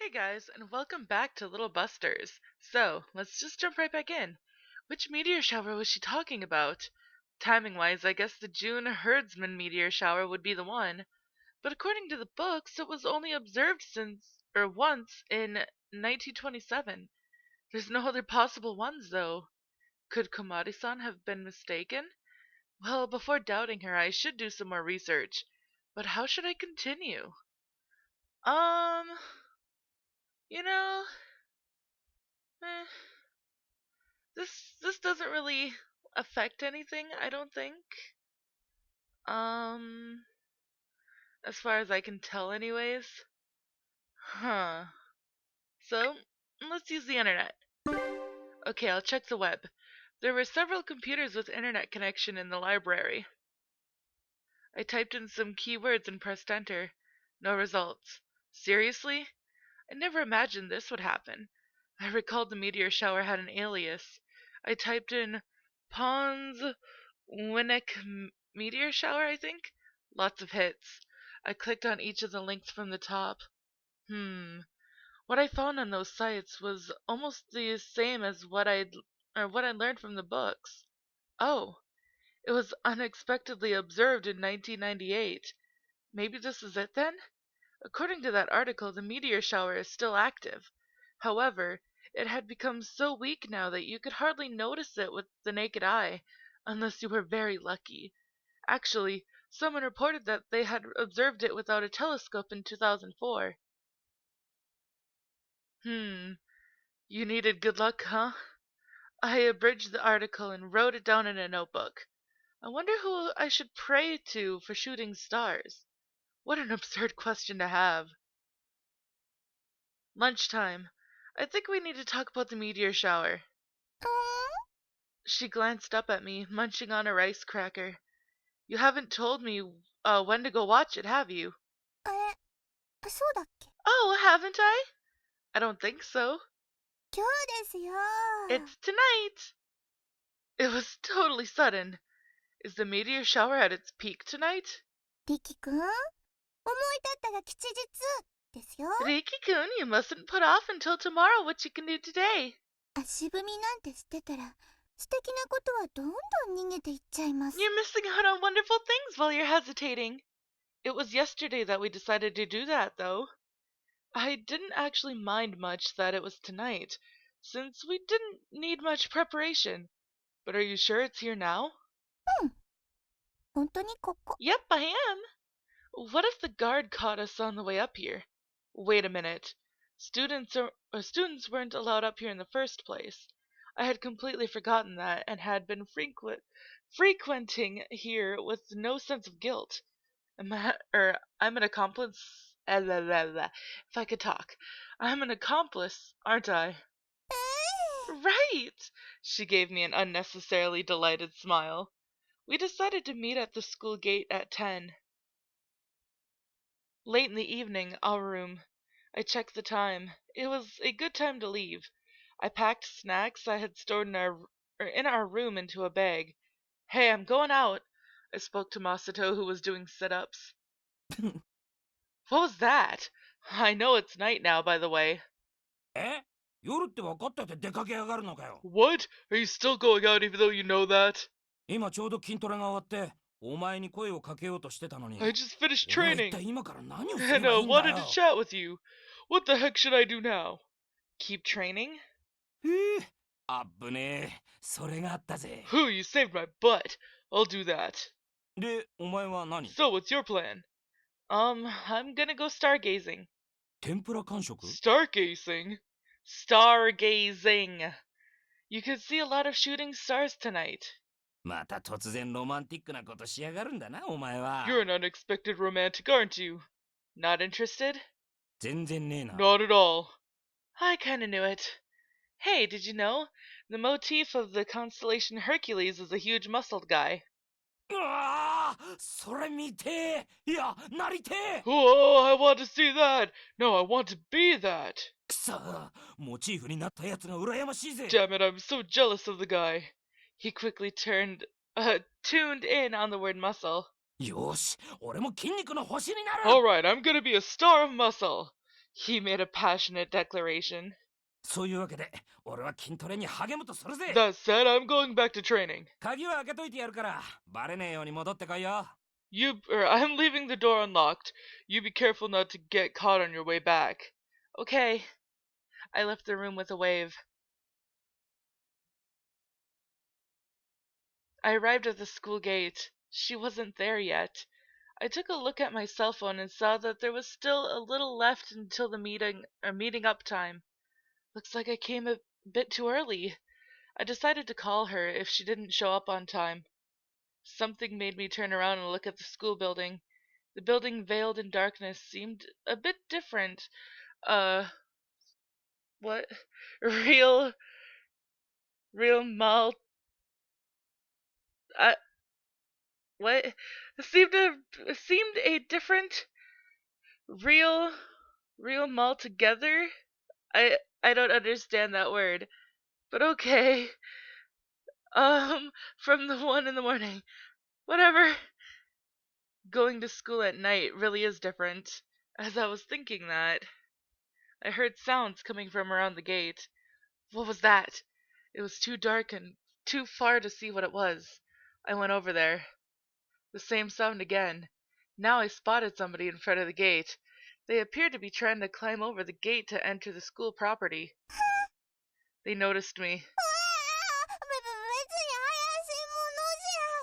Hey guys, and welcome back to Little Busters. So, let's just jump right back in. Which meteor shower was she talking about? Timing wise, I guess the June herdsman meteor shower would be the one. But according to the books, it was only observed once in 1927. There's no other possible ones though. Could Komari-san have been mistaken? Well, before doubting her, I should do some more research. But how should I continue? Um, you know, eh. This doesn't really affect anything, I don't think. Um, as far as I can tell anyways. Huh. So, let's use the internet. Okay, I'll check the web. There were several computers with internet connection in the library. I typed in some keywords and pressed enter. No results. Seriously? I never imagined this would happen. I recalled the meteor shower had an alias. I typed in Pons Winnick meteor shower, I think? Lots of hits. I clicked on each of the links from the top. What I found on those sites was almost the same as what I learned from the books. Oh, it was unexpectedly observed in 1998. Maybe this is it then? According to that article, the meteor shower is still active. However, it had become so weak now that you could hardly notice it with the naked eye, unless you were very lucky. Actually, someone reported that they had observed it without a telescope in 2004. You needed good luck, huh? I abridged the article and wrote it down in a notebook. I wonder who I should pray to for shooting stars. What an absurd question to have. Lunchtime. I think we need to talk about the meteor shower. She glanced up at me, munching on a rice cracker. You haven't told me when to go watch it, have you? そうだっけ Oh, haven't I? I don't think so. 今日ですよ It's tonight. It was totally sudden. Is the meteor shower at its peak tonight? リキくん思い立ったが吉日ですよ Riki-kun, you mustn't put off until tomorrow what you can do today. 足踏みなんてしてたら素敵なことはどんどん逃げていっちゃいます You're missing out on wonderful things while you're hesitating. It was yesterday that we decided to do that, though. I didn't actually mind much that it was tonight, since we didn't need much preparation. But are you sure it's here now? 本当にここ Yep, I am. What if the guard caught us on the way up here? Wait a minute. Students weren't allowed up here in the first place. I had completely forgotten that and had been frequenting here with no sense of guilt. I'm an accomplice. If I could talk. I'm an accomplice, aren't I? Right! She gave me an unnecessarily delighted smile. We decided to meet at the school gate at 10. Late in the evening, our room. I checked the time. It was a good time to leave. I packed snacks I had stored in our room into a bag. Hey, I'm going out. I spoke to Masato, who was doing sit-ups. What was that? I know it's night now, by the way. え夜って分かってて出かけやがるのかよ What? Are you still going out even though you know that? 今ちょうど筋トレが終わってお前に声をかけようとしてたのに I just finished 俺は一 training 体今から何をすれ and ばいいんだ wanted よ to chat with you. What the heck should I do now? Keep training? あっぶねえそれがあったぜ Whew, you saved my butt. I'll do that. でお前は何 So, what's your plan? I'm gonna go stargazing. 天ぷら完食 Stargazing? Stargazing. You could see a lot of shooting stars tonight. また突然ロマンティックなことしやがるんだなお前は You're an unexpected romantic, aren't you? Not interested? 全然ねえな Not at all. I kinda knew it. Hey, did you know? The motif of the constellation Hercules is a huge muscled guy. うわーそれ見てえいやなりてえ Oh, I want to see that! No, I want to be that! くそモチーフになったやつが羨ましいぜ Damn it, I'm so jealous of the guy. He quickly tuned in on the word muscle. よし俺も筋肉の星になる Alright, I'm gonna be a star of muscle. He made a passionate declaration. そういうわけで俺は筋トレに励むとするぜ。 That said, I'm going back to training. 鍵は開けといてやるからバレねえように戻ってこいよ。 I'm leaving the door unlocked. You be careful not to get caught on your way back. Okay. I left the room with a wave. I arrived at the school gate. She wasn't there yet. I took a look at my cell phone and saw that there was still a little left until the meeting up time. Looks like I came a bit too early. I decided to call her if she didn't show up on time. Something made me turn around and look at the school building. The building veiled in darkness seemed a bit different. What? Real, real mal. Uh, what? Seemed a different, real, real mal together. I don't understand that word, but okay. From the 1 in the morning. Whatever. Going to school at night really is different. As I was thinking that, I heard sounds coming from around the gate. What was that? It was too dark and too far to see what it was. I went over there. The same sound again. Now I spotted somebody in front of the gate. They appeared to be trying to climb over the gate to enter the school property. They noticed me. 別に怪しいものじゃ。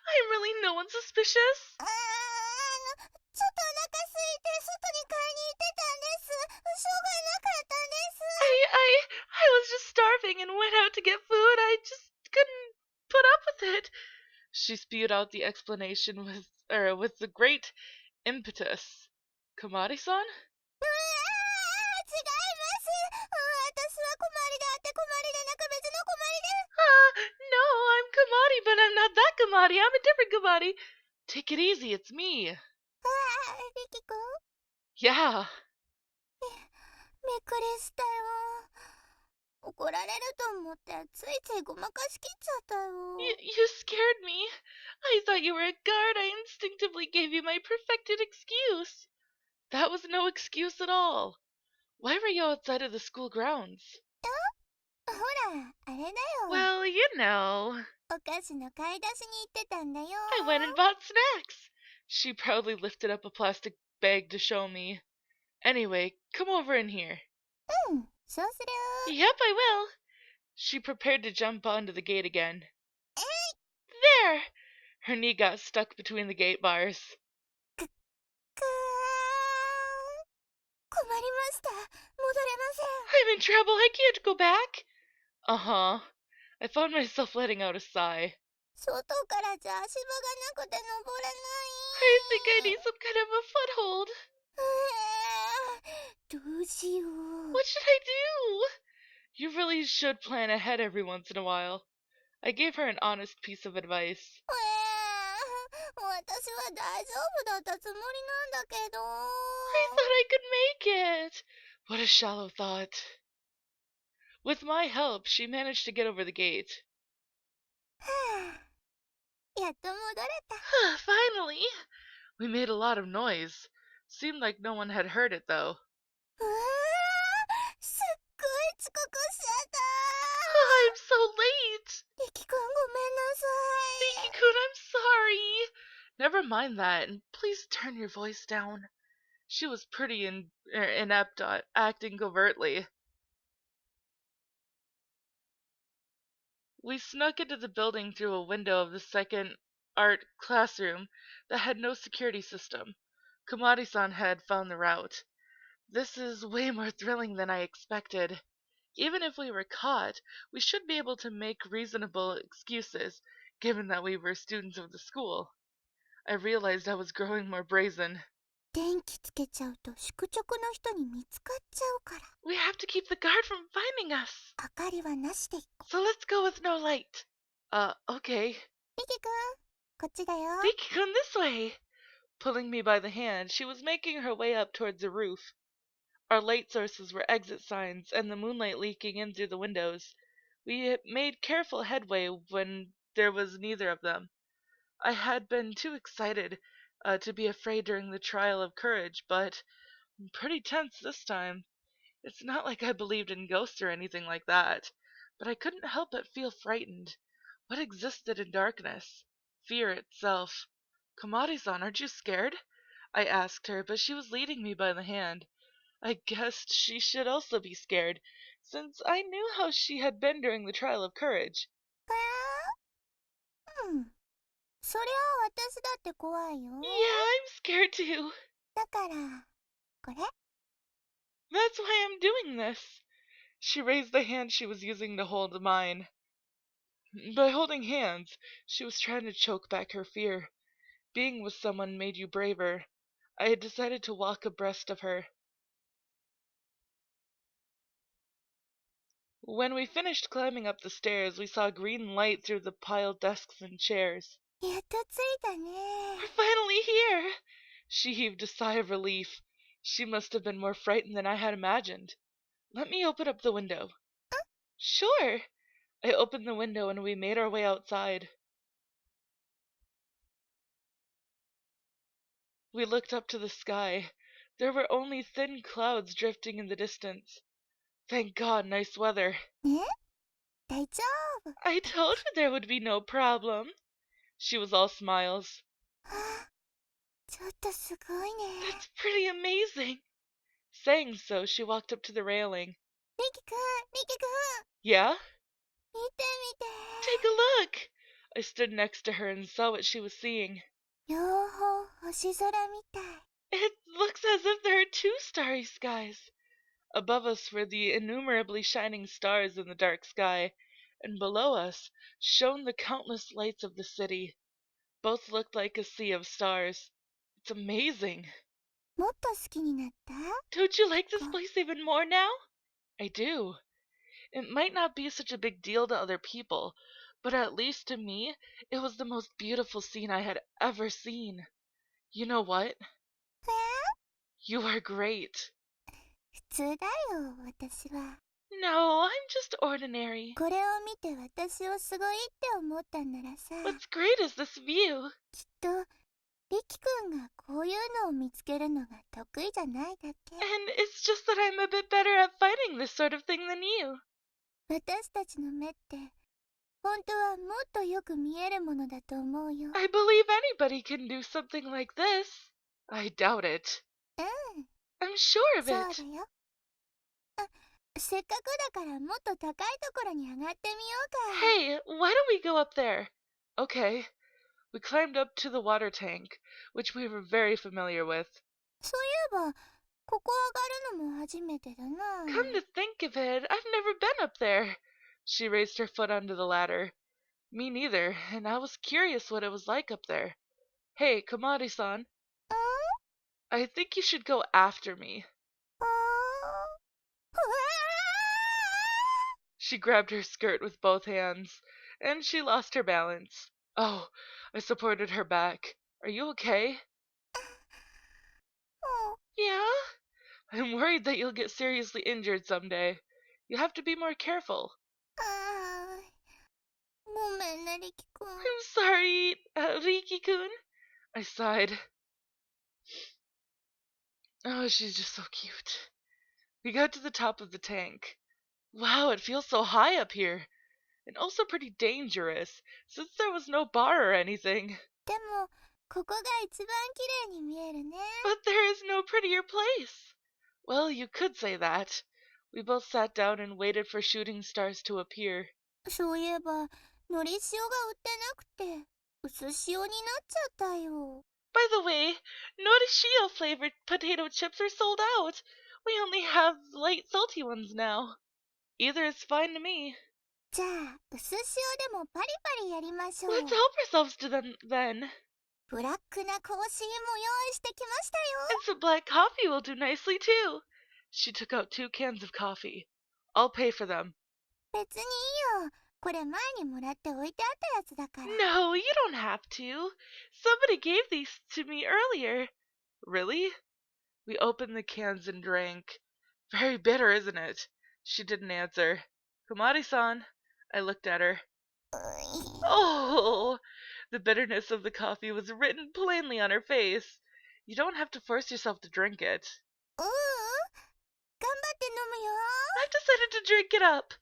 I'm really no one suspicious. ちょっとお腹空いて外に買いに行ってたんです。しょうがなかったんです。 I was just starving and went out to get food. I just couldn't put up with it. She spewed out the explanation with the great impetus. Komari-san? 違います。私は困りであって困りでなく別の困りです。 No, I'm Komari, but I'm not that Komari. I'm a different Komari. Take it easy, it's me. リキ君 Yeah. びっくりしたよ。怒られると思ってついついごまかしきっちゃったよ。 You scared me. I thought you were a guard. I instinctively gave you my perfected excuse. That was no excuse at all. Why were you outside of the school grounds? ほら、あれだよ。Well, you know. お菓子の買い出しに行ってたんだよ。 I went and bought snacks. She proudly lifted up a plastic bag to show me. Anyway, come over in here. そうする。 Yep, I will. She prepared to jump onto the gate again. There! Her knee got stuck between the gate bars. くーん。困りました。戻れません。 I'm in trouble. I can't go back. Uh-huh. I found myself letting out a sigh. 外からじゃ足場がなくて登れない。 I think I need some kind of a foothold. どうしよう。 What should I do? You really should plan ahead every once in a while. I gave her an honest piece of advice. 私は大丈夫だったつもりなんだけど。 I thought I could make it. What a shallow thought. With my help, she managed to get over the gate. やっと戻れた。 Finally! We made a lot of noise. Seemed like no one had heard it, though. すっごい遅刻しちゃった。 I'm so late! リキ君ごめんなさい。 Riki-kun, I'm sorry. Never mind that, and please turn your voice down. She was pretty inept at acting covertly. We snuck into the building through a window of the second art classroom that had no security system. Komari-san had found the route. This is way more thrilling than I expected. Even if we were caught, we should be able to make reasonable excuses, given that we were students of the school. I realized I was growing more brazen. 電気つけちゃうと宿直の人に見つかっちゃうから。 We have to keep the guard from finding us. 明かりはなしで行こう。 So let's go with no light. Okay. リキ君、こっちだよ。 Riki-kun, this way. Pulling me by the hand, she was making her way up towards the roof. Our light sources were exit signs, and the moonlight leaking in through the windows. We made careful headway when there was neither of them. I had been too excited to be afraid during the trial of courage, but I'm pretty tense this time. It's not like I believed in ghosts or anything like that, but I couldn't help but feel frightened. What existed in darkness? Fear itself. Komari-san, aren't you scared? I asked her, but she was leading me by the hand. I guessed she should also be scared, since I knew how she had been during the trial of courage. うん。そりゃあ私だって怖いよ。Yeah, I'm scared too. だから、これ That's why I'm doing this. She raised the hand she was using to hold mine. By holding hands, she was trying to choke back her fear. Being with someone made you braver. I had decided to walk abreast of her. When we finished climbing up the stairs, we saw green light through the piled desks and chairs. やっと着いたね。We're finally here! She heaved a sigh of relief. She must have been more frightened than I had imagined. Let me open up the window. Sure! I opened the window and we made our way outside. We looked up to the sky. There were only thin clouds drifting in the distance. Thank God, nice weather. ね、大丈夫。I told you there would be no problem. She was all smiles. ちょっとすごいね。That's pretty amazing. Saying so, she walked up to the railing. リキくん、リキくん、Yeah? 見て見て。 Take a look! I stood next to her and saw what she was seeing. 両方星空みたい。It looks as if there are two starry skies. Above us were the innumerably shining stars in the dark sky, and below us shone the countless lights of the city. Both looked like a sea of stars. It's amazing. もっと好きになった？ Don't you like this place even more now? I do. It might not be such a big deal to other people, but at least to me, it was the most beautiful scene I had ever seen. You know what? You are great. 普通だよ、私は。No, I'm just ordinary. これを見て私をすごいって思ったんならさ、 What's great is this view. きっとリキくんがこういうのを見つけるのが得意じゃないだけ。 And it's just that I'm a bit better at finding this sort of thing than you. 私たちの目って本当はもっとよく見えるものだと思うよ。 I believe anybody can do something like this. I doubt it. うん、 I'm sure of そう it. だよ。せっかくだからもっと高いところに上がってみようか。 Hey, why don't we go up there? Okay. We climbed up to the water tank, which we were very familiar with. そういえば、ここ上がるのも初めてだな。 Come to think of it, I've never been up there. She raised her foot onto the ladder. Me neither, and I was curious what it was like up there. Hey, Komari-san, うん？ I think you should go after me. うわShe grabbed her skirt with both hands, and she lost her balance. Oh, I supported her back. Are you okay? ー。 Yeah? I'm worried that you'll get seriously injured someday. You have to be more careful. ごめんね、リキくん。 I'm sorry, Riki-kun. I sighed. Oh, she's just so cute. We got to the top of the tank. Wow, it feels so high up here. And also pretty dangerous, since there was no bar or anything. でも、ここが一番綺麗に見えるね。 But there is no prettier place. Well, you could say that. We both sat down and waited for shooting stars to appear. そういえば、のり塩が売ってなくて、薄塩になっちゃったよ。 By the way, Norishio flavored potato chips are sold out. We only have light salty ones now. Either is fine to me. じゃあ、薄塩でもパリパリやりましょう。 Let's help ourselves to them then. ブラックな香水も用意してきましたよ。 And some black coffee will do nicely too. She took out 2 cans of coffee. I'll pay for them. 別にいいよ。これ前にもらって置いてあったやつだから。 No, you don't have to. Somebody gave these to me earlier. Really? We opened the cans and drank. Very bitter, isn't it? She didn't answer. Komari-san. I looked at her. うい Oh! The bitterness of the coffee was written plainly on her face. You don't have to force yourself to drink it. 頑張って飲むよ。 I've decided to drink it up.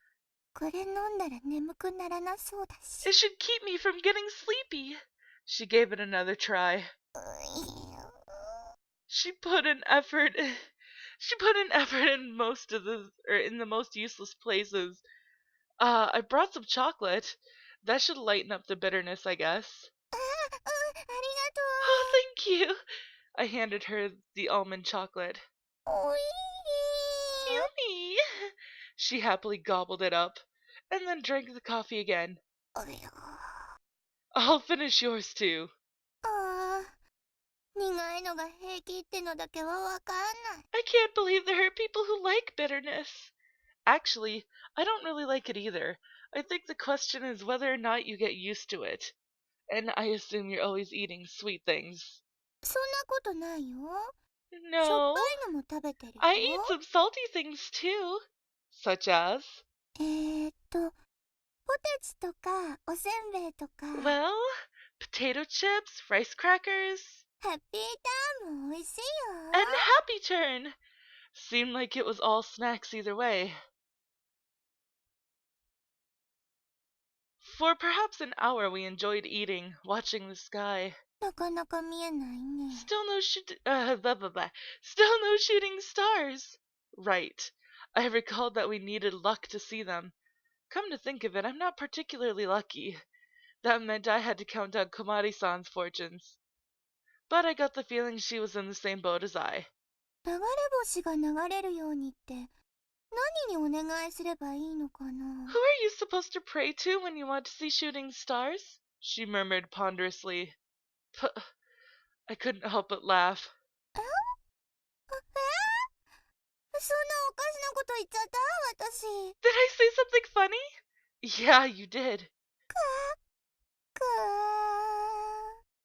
これ飲んだら眠くならなそうだし。 It should keep me from getting sleepy. She gave it another try. She put an effort. She put an effort in in the most useless places. I brought some chocolate. That should lighten up the bitterness, I guess. あり Oh, thank you. I handed her the almond chocolate. がとう。おいしい。 Yummy. She happily gobbled it up, and then drank the coffee again. I'll finish yours too. 苦いのが平気ってのだけはわかんない。 I can't believe there are people who like bitterness. Actually, I don't really like it either. I think the question is whether or not you get used to it. And I assume you're always eating sweet things. そんなことないよ。しょっ No, ぱいのも食べてるよ。 I eat some salty things too. Such as? ポテチとかおせんべいとか。 Well, potato chips, rice crackers, ハッピーターンも美味しいよ。 and Happy Turn. Seemed like it was all snacks either way. For perhaps an hour we enjoyed eating, watching the sky. なかなか見えないね。 Still no blah, blah, blah. Still no shooting stars. Right. I recalled that we needed luck to see them. Come to think of it, I'm not particularly lucky. That meant I had to count on Komari-san's fortunes. But I got the feeling she was in the same boat as I. 流れ星が流れるようにって何にお願いすればいいのかな。 Who are you supposed to pray to when you want to see shooting stars? She murmured ponderously. I couldn't help but laugh. そんなおかしなこと言っちゃった私。 Did I say something funny? Yeah, you did. く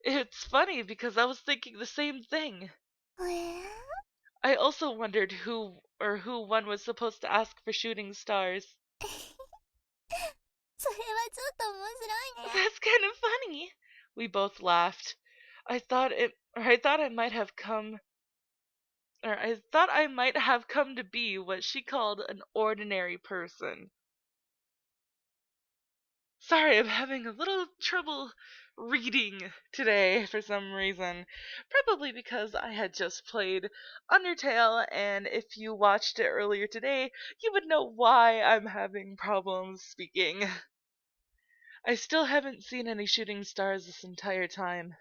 It's funny because I was thinking the same thing. ー。I also wondered who one was supposed to ask for shooting stars. それはちょっと面白いね。 That's kind of funny. We both laughed. I thought I might have come to be what she called an ordinary person. Sorry, I'm having a little trouble reading today for some reason. Probably because I had just played Undertale, and if you watched it earlier today, you would know why I'm having problems speaking. I still haven't seen any shooting stars this entire time.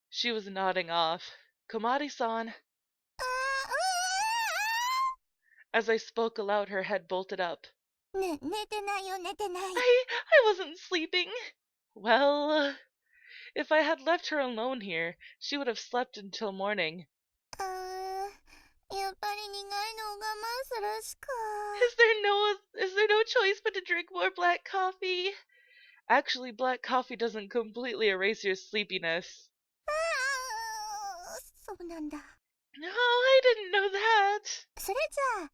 She was nodding off. Komari-san. As I spoke aloud, her head bolted up. ね、寝てないよ、寝てない。 I wasn't sleeping. Well, if I had left her alone here, she would have slept until morning. やっぱり苦いのを我慢するしか。 Is there no choice but to drink more black coffee? Actually, black coffee doesn't completely erase your sleepiness. そうなんだ。 No, I didn't know that. それじゃあ、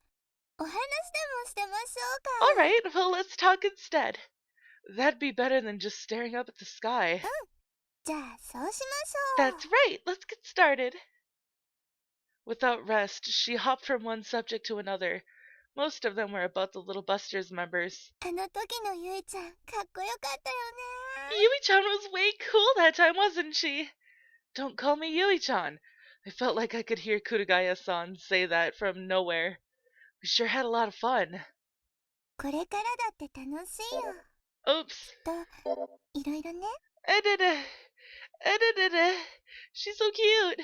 お話でもしてましょうか。 All right, well, let's talk instead. That'd be better than just staring up at the sky. じゃあ、そうしましょう。 That's right, let's get started. Without rest, she hopped from one subject to another. Most of them were about the Little Busters members. あの時のゆいちゃん、かっこよかったよね。 Yui-chan was way cool that time, wasn't she? Don't call me Yui-chan. I felt like I could hear Kurugaya-san say that from nowhere. We sure had a lot of fun. これからだって楽しいよ。 Oops. と、いろいろね。 Edada. Edada. She's so cute.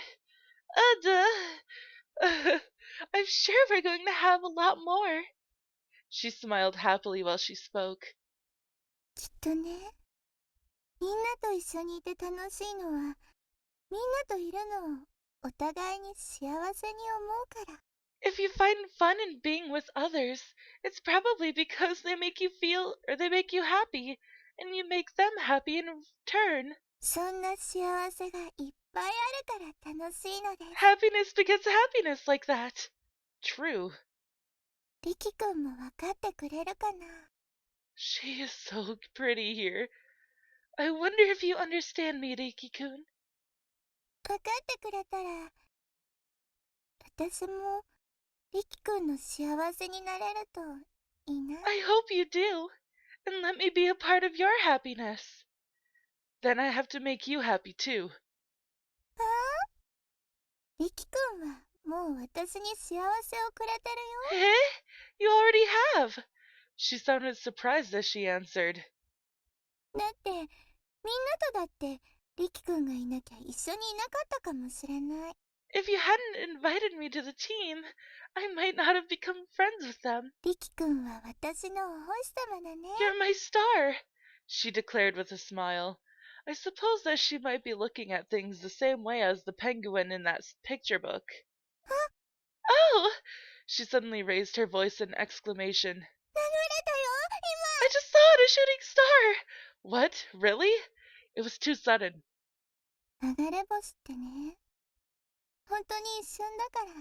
I'm sure we're going to have a lot more. She smiled happily while she spoke. きっとね。みんなと一緒にいて楽しいのは、みんなといるのをお互いに幸せに思うから。 If you find fun in being with others, it's probably because they make you happy, and you make them happy in return. そんな幸せがいっぱいあるから楽しいのです。 Happiness begets happiness like that. True. リキ君もわかってくれるかな。 She is so pretty here. I wonder if you understand me, Riki-kun. わかってくれたら、私もリキ君の幸せになれるといいな。I hope you do, and let me be a part of your happiness. Then I have to make you happy too. リキ君はもう私に幸せをくれてるよ。Eh? You already have. She sounded surprised as she answered. だってみんなとだってリキ君がいなきゃ一緒にいなかったかもしれない。If you hadn't invited me to the team, I might not have become friends with them. リキ君は私のお星様だね。 You're my star, she declared with a smile. I suppose that she might be looking at things the same way as the penguin in that picture book. Oh! She suddenly raised her voice in exclamation. 流れたよ I just saw it, a shooting star! What? Really? It was too sudden. 今。流れ星ってね、本当に一瞬だから。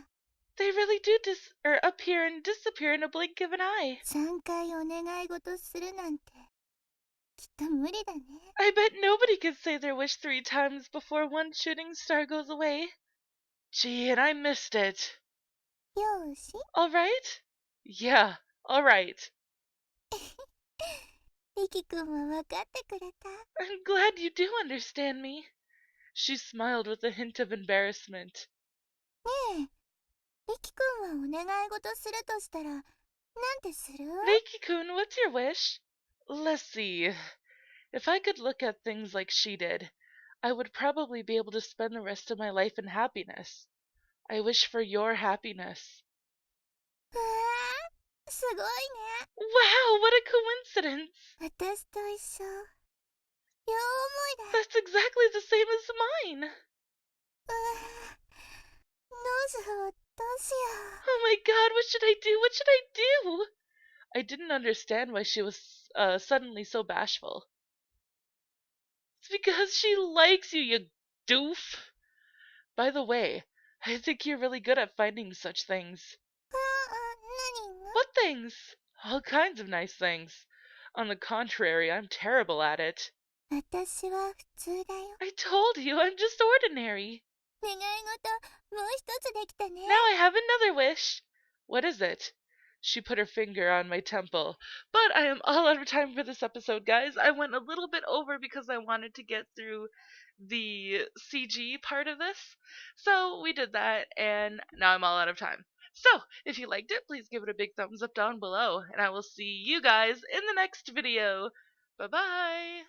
They really do appear and disappear in a blink of an eye. 3回お願い事するなんてきっと無理だね。 I bet nobody could say their wish 3 times before one shooting star goes away. Gee, and I missed it. よーし。 All right? Yeah, all right. リキ君は分かってくれた。 I'm glad you do understand me. She smiled with a hint of embarrassment. ねえ、リキ君はお願い事するとしたらなんてする？ Reiki-kun, what's your wish? Let's see. If I could look at things like she did, I would probably be able to spend the rest of my life in happiness. I wish for your happiness. わあ、すごいね。 Wow, what a coincidence! 私と一緒。両思いだ。 That's exactly the same as mine! どうしよう、どうしよ Oh my god, what should I do? What should I do? I didn't understand why she was suddenly so bashful. It's because she likes you, you doof! By the way, I think you're really good at finding such things. う。何が？ What things? All kinds of nice things. On the contrary, I'm terrible at it. 私は普通だよ。 I told you, I'm just ordinary. 願い事もう一つできたね。 Now I have another wish. What is it? She put her finger on my temple. But I am all out of time for this episode, guys. I went a little bit over because I wanted to get through the CG part of this. So we did that, and now I'm all out of time. So, if you liked it, please give it a big thumbs up down below, and I will see you guys in the next video. Bye-bye!